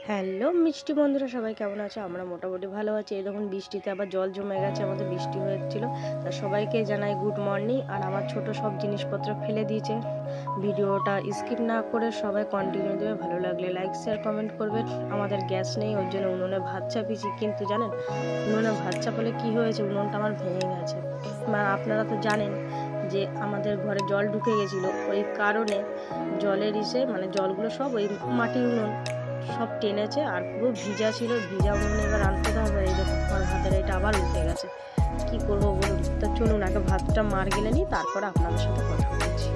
Hello মিষ্টি বন্ধুরা, সবাই কেমন আছো? আমরা মোটামুটি ভালো আছি। এই দেখুন বৃষ্টিতে আবার জল জমে গেছে, আমাদের বৃষ্টি হয়েছিল। তা সবাইকে জানাই গুড মর্নিং। আর আমার ছোট সব জিনিসপত্র ফেলে দিয়েছে। ভিডিওটা স্কিপ না করে সবাই কন্টিনিউ দেবে। ভালো লাগলে লাইক শেয়ার কমেন্ট করবেন। আমাদের গ্যাস নেই, ওর জন্য উনুনে ভাত চাপিয়েছি। কিন্তু জানেন উনুনে ভাত চাপালে কী হয়েছে, উনুনটা আমার ভেঙে গেছে। আপনারা তো জানেন যে আমাদের ঘরে জল ঢুকে গেছিলো, ওই কারণে জলের জলগুলো সব ওই মাটির উনুন সব টেনেছে। আর পুরো ভিজা ছিল, ভিজা উনুনে এবার আনতে হবে। এই দেখুন আমার ভাতের এটা আবার উঠে গেছে, কি করবো বলুন? তা চলুন আগে ভাতটা মার গেলে নিই, তারপরে আপনাদের সাথে কথা বলছি।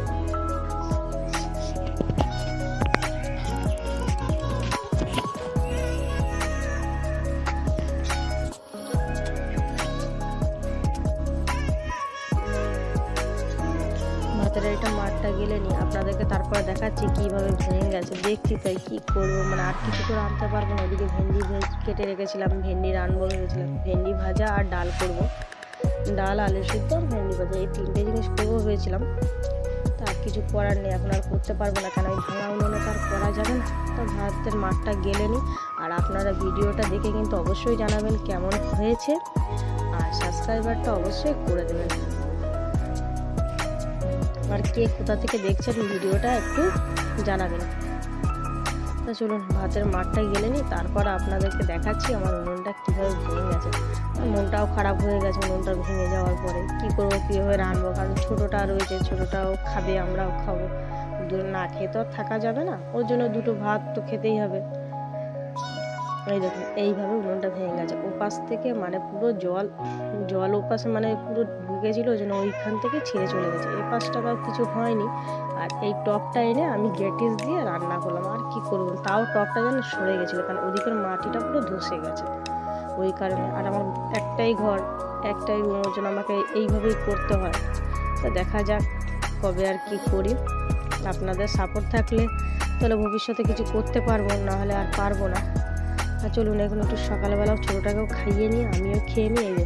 ভাতের এটা মারটা গেলে নিই, আপনাদেরকে তারপরে দেখাচ্ছি কীভাবে ভেঙে গেছে। দেখছি তাই কী করবো, আর কিছু করে আনতে পারবো না। ওদিকে ভেন্ডি কেটে রেখেছিলাম, ভেন্ডি রানবো ভেবেছিলাম। ভেন্ডি ভাজা আর ডাল করব, ডাল আলু সিদ্ধ আর ভেন্ডি ভাজা, এই তিনটে জিনিস করবো ভেবেছিলাম। তা আর কিছু করার নেই, এখন আর করতে পারবো না, কারণ ওই ভাঙা উনুনে তো আর করা যাবে না। তো ভাতের মারটা গেলে নিই। আর আপনারা ভিডিওটা দেখে কিন্তু অবশ্যই জানাবেন কেমন হয়েছে, আর সাবস্ক্রাইবারটা অবশ্যই করে দেবেন। আর কে কোথা থেকে দেখছেন ভিডিওটা একটু জানাবেন। তা চলুন ভাতের মারটা গেলে নিই, তারপর আপনাদেরকে দেখাচ্ছি আমার উনুনটা কীভাবে ভেঙে গেছে। মনটাও খারাপ হয়ে গেছে উনুনটা ভেঙে যাওয়ার পরে। কী করবো, কীভাবে রানবো, কারণ ছোটোটা রয়েছে, ছোটোটাও খাবে, আমরাও খাবো। না খেয়ে তো আর থাকা যাবে না, ওর জন্য দুটো ভাত তো খেতেই হবে। এই দেখুন এইভাবে উনুনটা ভেঙে গেছে। ওপাশ থেকে পুরো জল ওপাশে পুরো ঢুকেছিল, ওই জন্য ওইখান থেকে ছিঁড়ে চলে গেছে। এই পাশটা তাও কিছু হয়নি। আর এই টপটা এনে আমি গ্যাটিস দিয়ে রান্না করলাম। আর কি করবো, তাও টপটা যেন সরে গেছিলো, কারণ ওদিকের মাটিটা পুরো ধসে গেছে ওই কারণে। আর আমার একটাই ঘর, একটাই রুম, ওর জন্য আমাকে এইভাবেই করতে হয়। তো দেখা যাক কবে আর কি করি। আপনাদের সাপোর্ট থাকলে তাহলে ভবিষ্যতে কিছু করতে পারবো, নাহলে আর পারবো না। চলুন এখন একটু সকালবেলাও ছোটোটাকেও খাইয়ে নিই, আমিও খেয়ে নিই। এই যে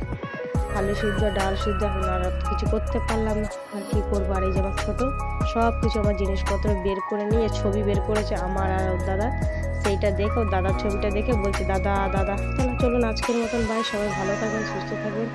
আলু সিদ্ধ ডাল সিদ্ধ, এখন আর কিছু করতে পারলাম না, আর কী করবো। আর এই যে আমার ছোটো সব কিছু আমার জিনিসপত্র বের করে নিয়ে ছবি বের করেছে আমার আর ওর দাদা, সেইটা দেখে ওর দাদার ছবিটা দেখে বলছে দাদা দাদা। তাহলে চলুন আজকের মতন বাই, সবাই ভালো থাকবেন, সুস্থ থাকবেন।